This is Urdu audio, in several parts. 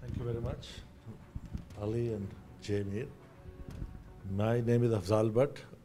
Thank you very much, Ali and Jamir. My name is Afzal Butt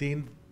3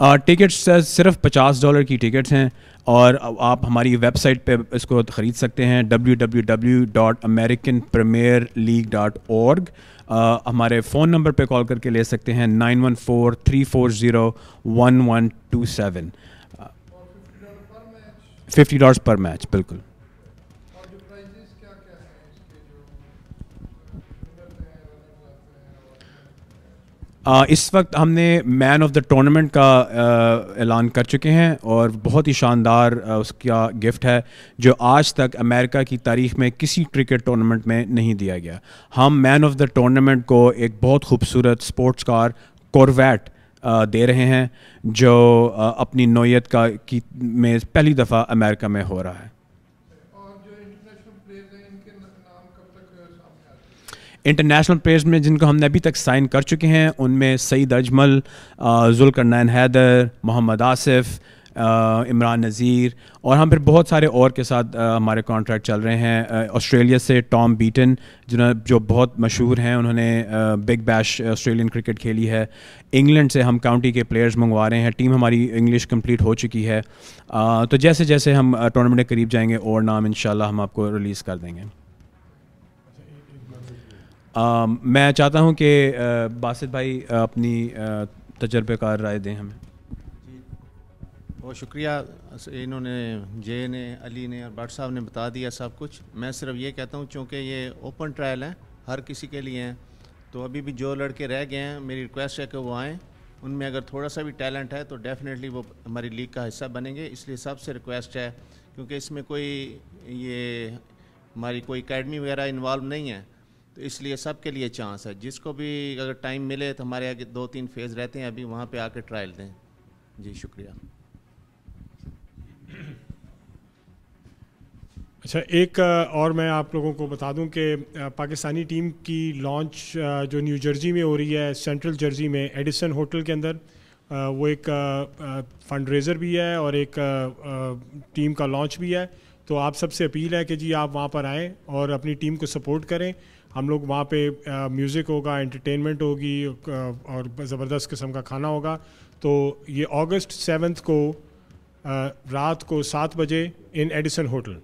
tickets صرف $50 کی ٹکٹس ہیں اور آپ ہماری ویب سائٹ پہ اس کو خرید سکتے ہیں www.americanpremierleague.org. ہمارے فون نمبر پہ کال کر کے لے سکتے ہیں 9143401127. $50 پر میچ. بالکل. اس وقت ہم نے مین آف دا ٹورنامنٹ کا اعلان کر چکے ہیں اور بہت ہی شاندار اس کا گفٹ ہے جو آج تک امریکہ کی تاریخ میں کسی کرکٹ ٹورنامنٹ میں نہیں دیا گیا. ہم مین آف دا ٹورنامنٹ کو ایک بہت خوبصورت سپورٹس کار کورویٹ دے رہے ہیں جو اپنی نوعیت کی میں پہلی دفعہ امریکہ میں ہو رہا ہے. انٹرنیشنل پلیئرز میں جن کو ہم نے ابھی تک سائن کر چکے ہیں ان میں سعید اجمل, ذوالقرنین حیدر, محمد آصف, عمران نذیر اور ہم پھر بہت سارے اور کے ساتھ ہمارے کانٹریکٹ چل رہے ہیں. آسٹریلیا سے ٹام بیٹن جو بہت مشہور ہیں, انہوں نے بگ بیش آسٹریلین کرکٹ کھیلی ہے. انگلینڈ سے ہم کاؤنٹی کے پلیئرز منگوا رہے ہیں. ٹیم ہماری انگلش کمپلیٹ ہو چکی ہے. تو جیسے جیسے ہم ٹورنامنٹ کے قریب جائیں گے اور نام انشاءاللہ ہم آپ کو ریلیز کر دیں گے. میں چاہتا ہوں کہ باسط بھائی اپنی تجربے کار رائے دیں ہمیں. جی بہت شکریہ. انہوں نے جے نے, علی نے اور بٹ صاحب نے بتا دیا سب کچھ. میں صرف یہ کہتا ہوں چونکہ یہ اوپن ٹرائل ہیں, ہر کسی کے لیے ہیں, تو ابھی بھی جو لڑکے رہ گئے ہیں میری ریکویسٹ ہے کہ وہ آئیں. ان میں اگر تھوڑا سا بھی ٹیلنٹ ہے تو ڈیفینیٹلی وہ ہماری لیگ کا حصہ بنیں گے. اس لیے سب سے ریکویسٹ ہے, کیونکہ اس میں کوئی یہ ہماری کوئی اکیڈمی وغیرہ انوالو نہیں ہے, تو اس لیے سب کے لیے چانس ہے. جس کو بھی اگر ٹائم ملے تو ہمارے آگے 2-3 فیز رہتے ہیں ابھی, وہاں پہ آ کے ٹرائل دیں. جی شکریہ. اچھا, ایک اور میں آپ لوگوں کو بتا دوں کہ پاکستانی ٹیم کی لانچ جو نیو جرسی میں ہو رہی ہے, سینٹرل جرسی میں ایڈیسن ہوٹل کے اندر, وہ ایک فنڈ ریزر بھی ہے اور ایک ٹیم کا لانچ بھی ہے. تو آپ سب سے اپیل ہے کہ جی آپ وہاں پر آئیں اور اپنی ٹیم کو سپورٹ کریں. ہم لوگ وہاں پہ میوزک ہوگا, انٹرٹینمنٹ ہوگی اور زبردست قسم کا کھانا ہوگا. تو یہ August 7 کو رات کو 7 بجے ان ایڈیسن ہوٹل,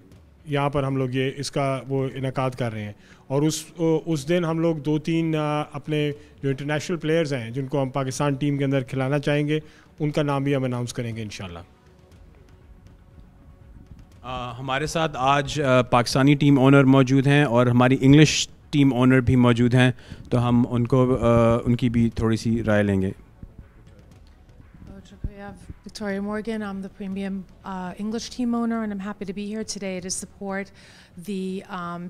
یہاں پر ہم لوگ یہ اس کا وہ انعقاد کر رہے ہیں. اور اس دن ہم لوگ 2-3 اپنے جو انٹرنیشنل پلیئرز ہیں جن کو ہم پاکستان ٹیم کے اندر کھلانا چاہیں گے, ان کا نام بھی ہم اناؤنس کریں گے انشاءاللہ. ہمارے ساتھ آج پاکستانی ٹیم اونر موجود ہیں اور ہماری انگلش ٹیم اونر بھی موجود ہیں, تو ہم ان کی بھی تھوڑی سی رائے لیں گے. Victoria Morgan, I'm the premium English team owner, and I'm happy to be here today to support the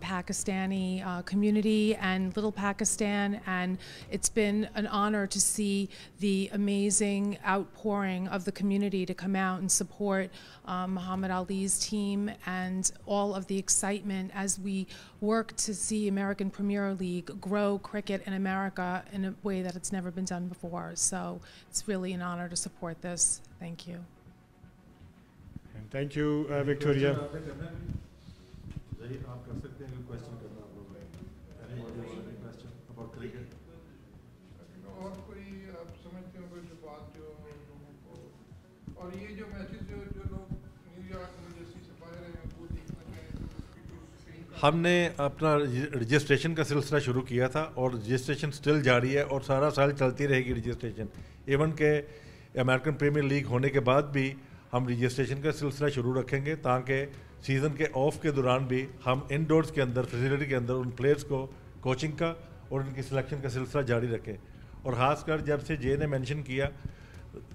Pakistani community and Little Pakistan, and it's been an honor to see the amazing outpouring of the community to come out and support Muhammad Ali's team, and all of the excitement as we work to see American Premier League grow cricket in America in a way that it's never been done before. So it's really an honor to support this. Thank you. Thank you, Victoria. آپ کر سکتے ہیں کویسچن کرنا آپ لوگ. اور کوئی آپ سمجھتے ہوں کوئی بات جو لوگوں کو, اور یہ جو میچز جو لوگ نیو یارک نیو جرسی سے باہر ہیں وہ دیکھنا چاہیں. ہم نے اپنا رجسٹریشن کا سلسلہ شروع کیا تھا اور رجسٹریشن سٹل جاری ہے اور سارا سال چلتی رہے گی رجسٹریشن. ایون کہ امریکن پریمیئر لیگ ہونے کے بعد بھی ہم رجسٹریشن کا سلسلہ شروع رکھیں گے, تاکہ سیزن کے آف کے دوران بھی ہم انڈورز کے اندر فیسیلٹی کے اندر ان پلیئرز کو کوچنگ کا اور ان کی سلیکشن کا سلسلہ جاری رکھیں. اور خاص کر جب سے جے نے مینشن کیا,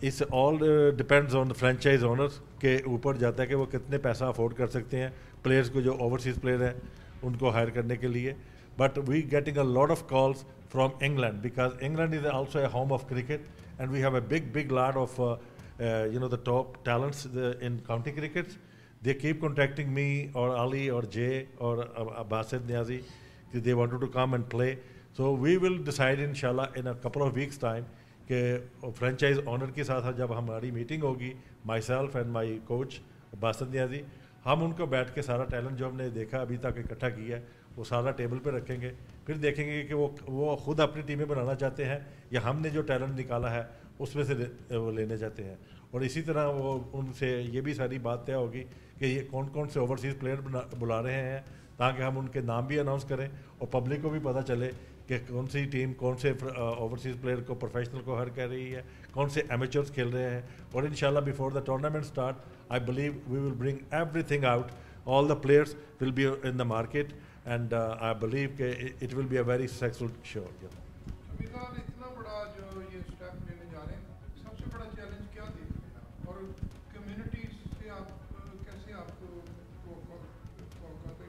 اس آل ڈپینڈز آن فرینچائز اونرز کے اوپر جاتا ہے کہ وہ کتنے پیسہ افورڈ کر سکتے ہیں پلیئرز کو جو اوورسیز پلیئر ہیں ان کو ہائر کرنے کے لیے. But we getting a lot of calls from England, because England is also a home of cricket, and we have a big lot of the top talents in county crickets. They keep contacting me or Ali or Jay or Basit Niazi. They wanted to come and play. So we will decide inshallah in a couple of weeks time کہ franchise owner کے ساتھ جب ہماری میٹنگ ہوگی, myself and my coach Basit Niazi, ہم ان کو بیٹھ کے سارا ٹیلنٹ جو ہم نے دیکھا ابھی تک اکٹھا کیا ہے وہ سارا ٹیبل پہ رکھیں گے. پھر دیکھیں گے کہ وہ خود اپنی ٹیمیں بنانا چاہتے ہیں یا ہم نے جو ٹیلنٹ نکالا ہے اس میں سے وہ لینے چاہتے ہیں. اور اسی طرح وہ ان سے یہ بھی ساری بات طے ہوگی کہ یہ کون کون سے اوورسیز پلیئر بلا رہے ہیں تاکہ ہم ان کے نام بھی اناؤنس کریں اور پبلک کو بھی پتہ چلے کہ کون سی ٹیم کون سے اوورسیز پلیئر کو پروفیشنل کو ہر کر رہی ہے, کون سے ایمیچرز کھیل رہے ہیں. اور انشاءاللہ before the tournament start I believe we will bring everything out, all the players will be in the market and I believe کہ it will be a very successful show. اتنا بڑا جو یہ اسٹیپ لینے جا رہے ہیں, سب سے بڑا چیلنج کیا دیکھ رہے ہیں اور کمیونٹی سے آپ کیسے آپ کو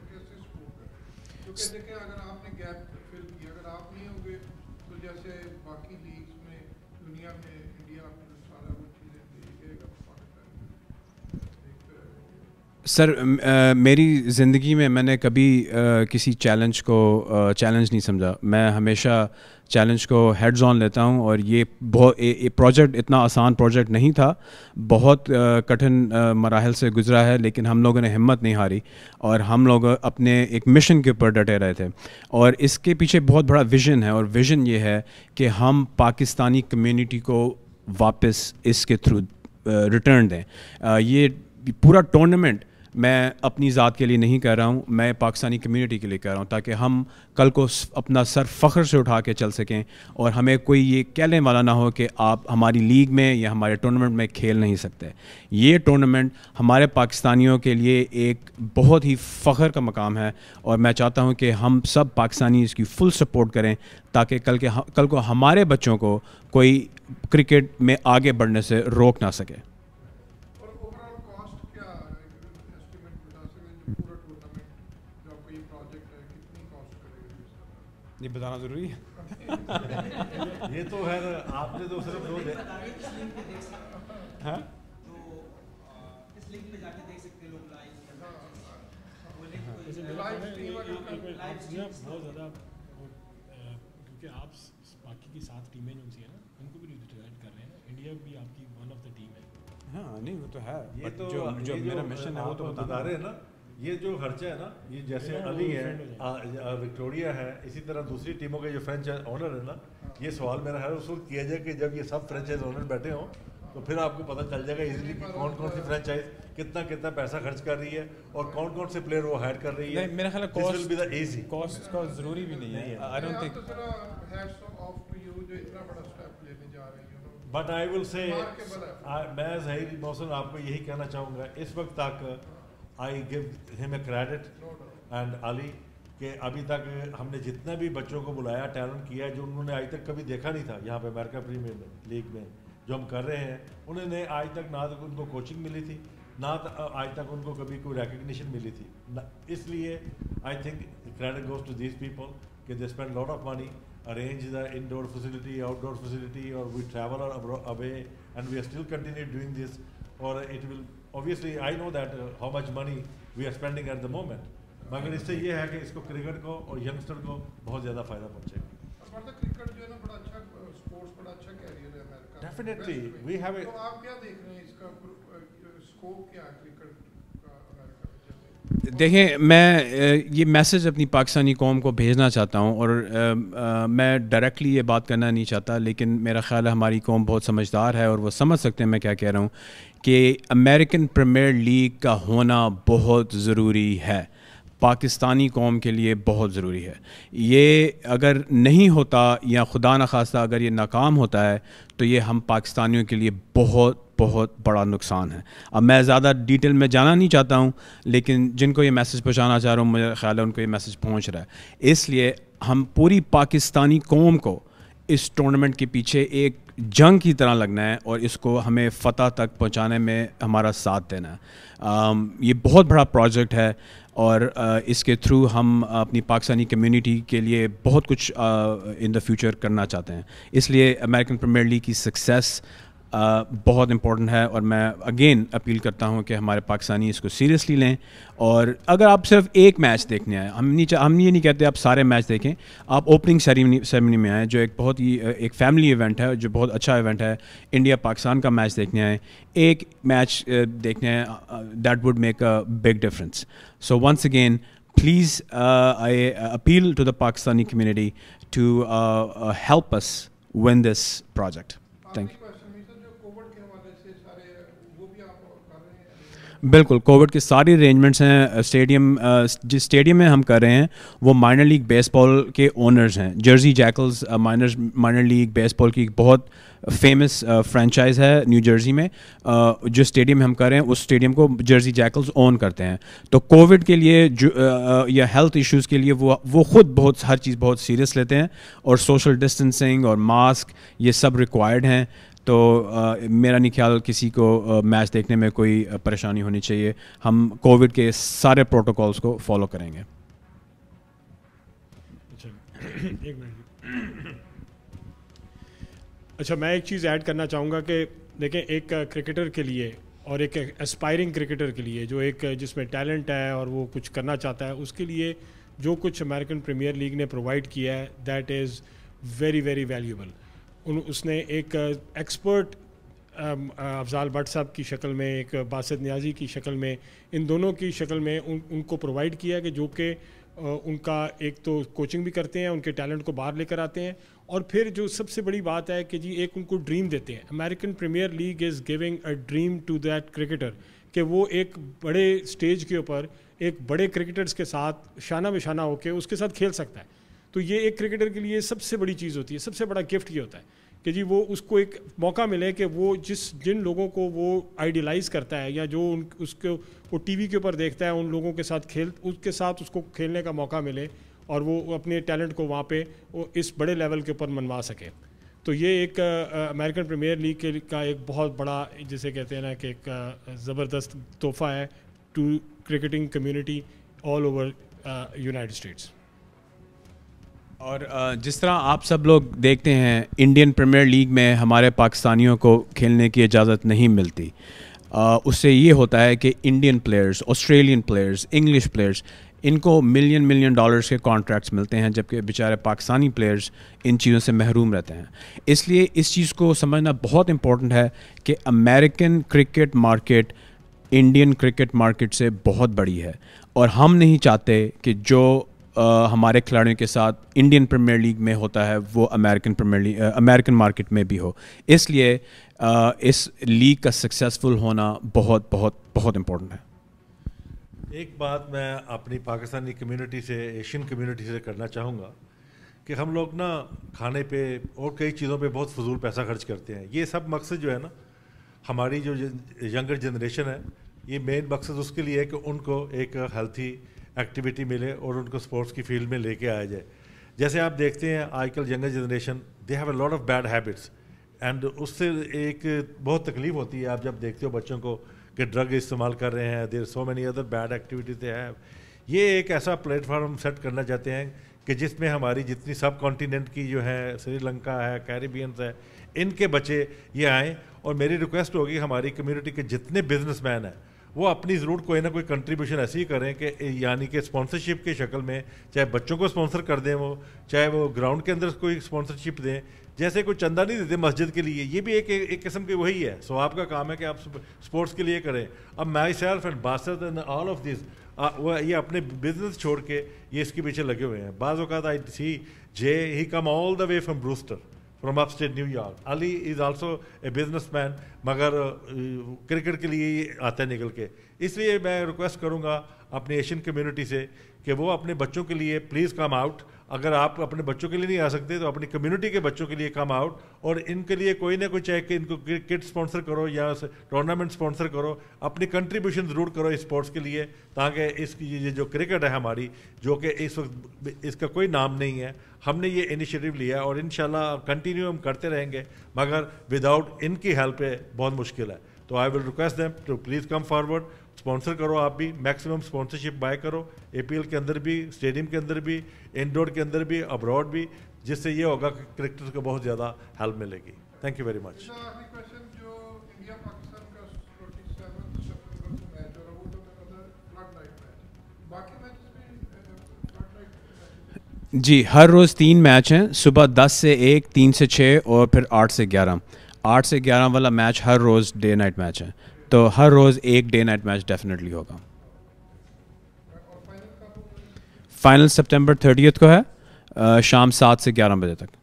کیسے سپورٹ ہے؟ کیونکہ دیکھیں اگر آپ نے گیپ فل کیا, اگر آپ نہیں ہوں گے تو جیسے باقی لیگس میں دنیا میں انڈیا میں سارا وہ چیزیں دیکھے گا پاکستان. سر میری زندگی میں نے کبھی کسی چیلنج کو چیلنج نہیں سمجھا. میں ہمیشہ چیلنج کو ہیڈز آن لیتا ہوں, اور یہ بہت پروجیکٹ اتنا آسان پروجیکٹ نہیں تھا, بہت کٹھن مراحل سے گزرا ہے, لیکن ہم لوگوں نے ہمت نہیں ہاری اور ہم لوگ اپنے ایک مشن کے اوپر ڈٹے رہے تھے. اور اس کے پیچھے بہت بڑا ویژن ہے, اور ویژن یہ ہے کہ ہم پاکستانی کمیونٹی کو واپس اس کے تھرو ریٹرن دیں. یہ پورا ٹورنامنٹ میں اپنی ذات کے لیے نہیں کر رہا ہوں, میں پاکستانی کمیونٹی کے لیے کر رہا ہوں, تاکہ ہم کل کو اپنا سر فخر سے اٹھا کے چل سکیں اور ہمیں کوئی یہ کہنے والا نہ ہو کہ آپ ہماری لیگ میں یا ہمارے ٹورنامنٹ میں کھیل نہیں سکتے. یہ ٹورنامنٹ ہمارے پاکستانیوں کے لیے ایک بہت ہی فخر کا مقام ہے, اور میں چاہتا ہوں کہ ہم سب پاکستانی اس کی فل سپورٹ کریں تاکہ کل کو ہمارے بچوں کو کوئی کرکٹ میں آگے بڑھنے سے روک نہ سکے. یہ بتانا ضروری ہے؟ یہ تو ہے, آپ نے تو صرف دو بہت زیادہ, کیونکہ آپ باقی کی 7 ٹیمیں جو سی ہیں نا ان کو بھی ریپرزینٹ کر رہے ہیں, انڈیا بھی آپ کی ون آف دا ٹیم ہے. ہاں نہیں وہ تو ہے, یہ تو جو میرا مشن ہے وہ تو بتا رہے ہیں نا. یہ جو خرچہ ہے نا, یہ جیسے علی ہے, وکٹوریا ہے, اسی طرح دوسری ٹیموں کے جو فرینچائز اونر ہے نا, یہ سوال میرا ہر اصول کیا جائے کہ جب یہ سب فرینچائز اونر بیٹھے ہوں تو پھر آپ کو پتہ چل جائے گا ایزیلی کہ کون کون سی فرینچائز کتنا پیسہ خرچ کر رہی ہے اور کون کون سے پلیئر وہ ہائر کر رہی ہے. میرا خیال ہے کاسٹ کا ضروری بھی نہیں ہے. I don't think but I will say, میں ظاہر محسن آپ کو یہی کہنا چاہوں گا اس وقت تک, آئی گیو ہم اے کریڈٹ اینڈ علی, کہ ابھی تک ہم نے جتنا بھی بچوں کو بلایا ٹیلنٹ کیا جو انہوں نے آج تک کبھی دیکھا نہیں تھا یہاں پہ امریکہ پریمیئر لیگ میں جو ہم کر رہے ہیں, انہوں نے آج تک نہ ان کو کوچنگ ملی تھی, نہ آج تک ان کو کبھی کوئی ریکگنیشن ملی تھی. اس لیے I think credit goes to these people کہ they spend lot of money, arrange the indoor facility, outdoor facility, or we travel away and we are still continue doing this, or it will obviously, I know that how much money we are spending at the moment, مگر اس سے یہ ہے کہ اس کو کرکٹ کو اور ینگسٹر کو بہت زیادہ فائدہ پہنچے گا. کرکٹ جو ہے نا بڑا اچھا اسپورٹس, بڑا اچھا کیریئر ہے امریکہ. ڈیفینیٹلی وی ہیو اے, تو آپ کیا دیکھ رہے ہیں اس کا اسکوپ کیا ہے کرکٹ کا امریکہ میں؟ دیکھیں میں یہ میسج اپنی پاکستانی قوم کو بھیجنا چاہتا ہوں, اور میں ڈائریکٹلی یہ بات کرنا نہیں چاہتا, لیکن میرا خیال ہے ہماری قوم بہت سمجھدار ہے اور وہ سمجھ سکتے ہیں میں کیا کہہ رہا ہوں, کہ امریکن پریمیئر لیگ کا ہونا بہت ضروری ہے, پاکستانی قوم کے لیے بہت ضروری ہے. یہ اگر نہیں ہوتا یا خدا نخواستہ اگر یہ ناکام ہوتا ہے تو یہ ہم پاکستانیوں کے لیے بہت بہت بڑا نقصان ہے. اب میں زیادہ ڈیٹیل میں جانا نہیں چاہتا ہوں, لیکن جن کو یہ میسج پہنچانا چاہ رہا ہوں مجھے خیال ہے ان کو یہ میسج پہنچ رہا ہے. اس لیے ہم پوری پاکستانی قوم کو اس ٹورنامنٹ کے پیچھے ایک جنگ کی طرح لگنا ہے اور اس کو ہمیں فتح تک پہنچانے میں ہمارا ساتھ دینا ہے. یہ بہت بڑا پروجیکٹ ہے اور اس کے تھرو ہم اپنی پاکستانی کمیونٹی کے لیے بہت کچھ ان دا فیوچر کرنا چاہتے ہیں. اس لیے امریکن پریمیئر لیگ کی سکسیس بہت امپورٹنٹ ہے, اور میں اگین اپیل کرتا ہوں کہ ہمارے پاکستانی اس کو سیریسلی لیں. اور اگر آپ صرف ایک میچ دیکھنے آئیں, ہم یہ نہیں کہتے آپ سارے میچ دیکھیں, آپ اوپننگ سیریمنی میں آئیں جو ایک بہت ہی ایک فیملی ایونٹ ہے, جو بہت اچھا ایونٹ ہے. انڈیا پاکستان کا میچ دیکھنے آئیں, ایک میچ دیکھنے آئیں, that would make a big difference. So once again please I appeal to the Pakistani community to help us win this project. Thank you. بالکل کووڈ کی ساری ارینجمنٹس ہیں. اسٹیڈیم جس اسٹیڈیم میں ہم کر رہے ہیں وہ مائنر لیگ بیس بال کے اونرز ہیں. جرسی جیکلز مائنر لیگ بیس بال کی ایک بہت فیمس فرینچائز ہے نیو جرسی میں. جو اسٹیڈیم ہم کر رہے ہیں اس اسٹیڈیم کو جرسی جیکلز اون کرتے ہیں. تو کووڈ کے لیے یا ہیلتھ ایشوز کے لیے وہ خود بہت ہر چیز بہت سیریس لیتے ہیں, اور سوشل ڈسٹینسنگ اور ماسک یہ سب ریکوائرڈ ہیں. تو میرا نہیں خیال کسی کو میچ دیکھنے میں کوئی پریشانی ہونی چاہیے. ہم کووڈ کے سارے پروٹوکولز کو فالو کریں گے. اچھا میں ایک چیز ایڈ کرنا چاہوں گا کہ دیکھیں ایک کرکٹر کے لیے اور ایک اسپائرنگ کرکٹر کے لیے جو ایک جس میں ٹیلنٹ ہے اور وہ کچھ کرنا چاہتا ہے, اس کے لیے جو کچھ امریکن پریمیئر لیگ نے پرووائڈ کیا ہے that is very very valuable. اس نے ایک ایکسپرٹ افضال بٹ صاحب کی شکل میں, ایک باسط نیازی کی شکل میں, ان دونوں کی شکل میں ان کو پرووائڈ کیا کہ جو کہ ان کا ایک تو کوچنگ بھی کرتے ہیں, ان کے ٹیلنٹ کو باہر لے کر آتے ہیں, اور پھر جو سب سے بڑی بات ہے کہ جی ایک ان کو ڈریم دیتے ہیں. American premiere League is giving a dream to that cricketer کہ وہ ایک بڑے اسٹیج کے اوپر ایک بڑے کرکٹرز کے ساتھ شانہ بہ شانہ ہو کے اس کے ساتھ کھیل سکتا ہے. تو یہ ایک کرکٹر کے لیے سب سے بڑی چیز ہوتی ہے, سب سے بڑا گفٹ یہ ہوتا ہے کہ جی وہ اس کو ایک موقع ملے کہ وہ جن لوگوں کو وہ آئیڈیلائز کرتا ہے یا جو اس کو وہ ٹی وی کے اوپر دیکھتا ہے ان لوگوں کے ساتھ اس کے ساتھ اس کو کھیلنے کا موقع ملے اور وہ اپنے ٹیلنٹ کو وہاں پہ وہ اس بڑے لیول کے اوپر منوا سکے. تو یہ ایک امریکن پریمیئر لیگ کا ایک بہت بڑا جسے کہتے ہیں نا کہ ایک زبردست تحفہ ہے to cricketing community all over United States. اور جس طرح آپ سب لوگ دیکھتے ہیں انڈین پریمیئر لیگ میں ہمارے پاکستانیوں کو کھیلنے کی اجازت نہیں ملتی. اس سے یہ ہوتا ہے کہ Indian players, Australian players, English players, ان کو ملین ڈالرز کے کانٹریکٹس ملتے ہیں, جبکہ بیچارے پاکستانی پلیئرز ان چیزوں سے محروم رہتے ہیں. اس لیے اس چیز کو سمجھنا بہت امپورٹنٹ ہے کہ American cricket market Indian cricket market سے بہت بڑی ہے, اور ہم نہیں چاہتے کہ جو ہمارے کھلاڑیوں کے ساتھ انڈین پریمیئر لیگ میں ہوتا ہے وہ امریکن مارکیٹ میں بھی ہو. اس لیے اس لیگ کا سکسیزفل ہونا بہت بہت بہت امپورٹنٹ ہے. ایک بات میں اپنی پاکستانی کمیونٹی سے, ایشین کمیونٹی سے کرنا چاہوں گا کہ ہم لوگ نا کھانے پہ اور کئی چیزوں پہ بہت فضول پیسہ خرچ کرتے ہیں. یہ سب مقصد جو ہے نا ہماری جو ینگر جنریشن ہے, یہ مین مقصد اس کے لیے ہے کہ ان کو ایک ہیلتھی ایکٹیویٹی ملے اور ان کو اسپورٹس کی فیلڈ میں لے کے آیا جائے. جیسے آپ دیکھتے ہیں آج کل younger generation they have a lot of bad habits, and اس سے ایک بہت تکلیف ہوتی ہے آپ جب دیکھتے ہو بچوں کو کہ ڈرگ استعمال کر رہے ہیں, there so many other bad activities they have. یہ ایک ایسا پلیٹ فارم سیٹ کرنا چاہتے ہیں کہ جس میں ہماری جتنی سب کانٹیننٹ کی جو ہے, سری لنکا ہے, کیریبینس ہے, ان کے بچے یہ آئیں. اور میری ریکویسٹ ہوگی ہماری کمیونٹی کے جتنے بزنس مین ہیں وہ اپنی ضرور کوئی نہ کوئی کنٹریبیوشن ایسی ہی کریں کہ یعنی کہ اسپانسرشپ کی شکل میں, چاہے بچوں کو اسپانسر کر دیں, وہ چاہے وہ گراؤنڈ کے اندر کوئی اسپانسرشپ دیں. جیسے کوئی چندہ نہیں دیتے مسجد کے لیے, یہ بھی ایک قسم کی وہی ہے. سو آپ کا کام ہے کہ آپ اسپورٹس کے لیے کریں. اب my self and Basit and all of this وہ یہ اپنے بزنس چھوڑ کے یہ اس کے پیچھے لگے ہوئے ہیں. بعض اوقات آئی سی جے he come all the way from Brewster, from upstate New York. Ali is also a businessman, مگر کرکٹ کے لیے آتا ہے نکل کے. اس لیے میں ریکویسٹ کروں گا اپنی ایشین کمیونٹی سے کہ وہ اپنے بچوں کے لیے پلیز کم آؤٹ. اگر آپ اپنے بچوں کے لیے نہیں آ سکتے تو اپنی کمیونٹی کے بچوں کے لیے کم آؤٹ, اور ان کے لیے کوئی نہ کوئی, چاہے کہ ان کو کٹ اسپانسر کرو یا ٹورنامنٹ اسپانسر کرو, اپنی کنٹریبیوشن ضرور کرو اسپورٹس کے لیے, تاکہ اس کی یہ جو کرکٹ ہے ہماری, جو کہ اس وقت اس کا کوئی نام نہیں ہے, ہم نے یہ انیشیٹو لیا اور انشاءاللہ کنٹینیو ہم کرتے رہیں گے, مگر وداؤٹ ان کی ہیلپ بہت مشکل ہے. تو I will request them to please come forward, sponsor کرو آپ بھی, میکسیمم اسپانسرشپ بائی کرو, اے پی ایل کے اندر بھی, اسٹیڈیم کے اندر بھی, انڈور کے اندر بھی, ابراڈ بھی, جس سے یہ ہوگا کہ کرکٹرز کو بہت زیادہ ہیلپ ملے گی. Thank you very much. جی ہر روز 3 میچ ہیں, صبح 10 سے 1, 3 سے 6 اور پھر 8 سے 11. 8 سے 11 والا میچ ہر روز ڈے نائٹ میچ ہے, تو ہر روز ایک ڈے نائٹ میچ ڈیفینیٹلی ہوگا. فائنل سپٹمبر 30 کو ہے, شام 7 سے 11 بجے تک.